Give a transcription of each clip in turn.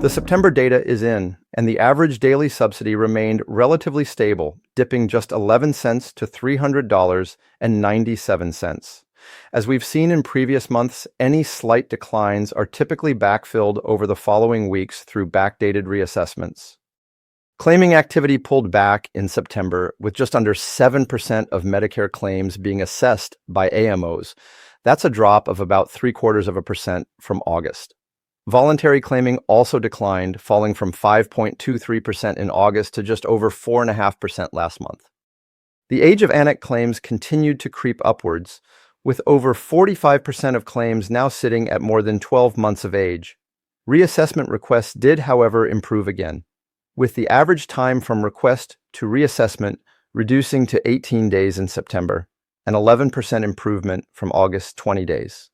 The September data is in, and the average daily subsidy remained relatively stable, dipping just 11 cents to $300.97. As we've seen in previous months, any slight declines are typically backfilled over the following weeks through backdated reassessments. Claiming activity pulled back in September, with just under 7% of Medicare claims being assessed by AMOs. That's a drop of about 0.75% from August. Voluntary claiming also declined, falling from 5.23% in August to just over 4.5% last month. The age of ANAC claims continued to creep upwards, with over 45% of claims now sitting at more than 12 months of age. Reassessment requests did, however, improve again, with the average time from request to reassessment reducing to 18 days in September, an 11% improvement from August's 20 days.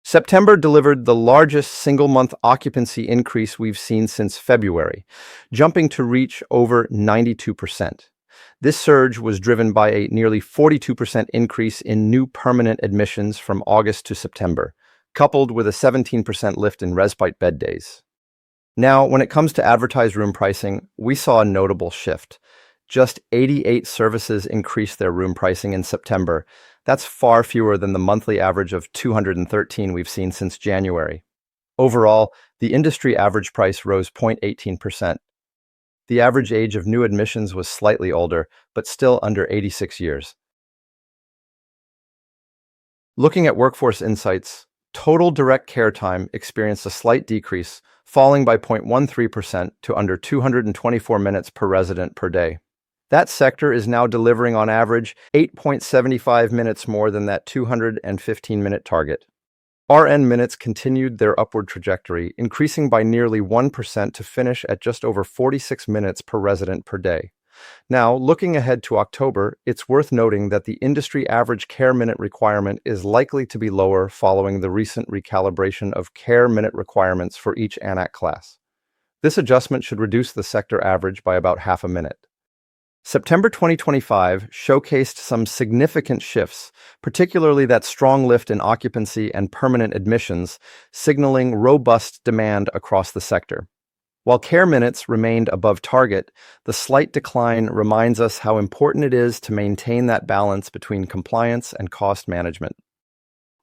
September delivered the largest single-month occupancy increase we've seen since February, jumping to reach over 92%. This surge was driven by a nearly 42% increase in new permanent admissions from August to September, coupled with a 17% lift in respite bed days. Now, when it comes to advertised room pricing, we saw a notable shift. Just 88 services increased their room pricing in September. That's far fewer than the monthly average of 213 we've seen since January. Overall, the industry average price rose 0.18%. The average age of new admissions was slightly older, but still under 86 years. Looking at workforce insights, total direct care time experienced a slight decrease, falling by 0.13% to under 224 minutes per resident per day. That sector is now delivering on average 8.75 minutes more than that 215-minute target. RN minutes continued their upward trajectory, increasing by nearly 1% to finish at just over 46 minutes per resident per day. Now, looking ahead to October, it's worth noting that the industry average care minute requirement is likely to be lower following the recent recalibration of care minute requirements for each ANAC class. This adjustment should reduce the sector average by about half a minute. September 2025 showcased some significant shifts, particularly that strong lift in occupancy and permanent admissions, signaling robust demand across the sector. While care minutes remained above target, the slight decline reminds us how important it is to maintain that balance between compliance and cost management.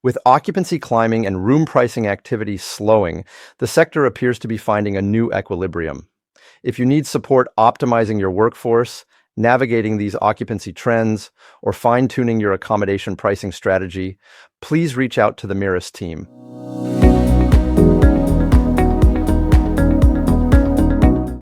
With occupancy climbing and room pricing activity slowing, the sector appears to be finding a new equilibrium. If you need support optimizing your workforce, navigating these occupancy trends, or fine-tuning your accommodation pricing strategy, please reach out to the Mirus team.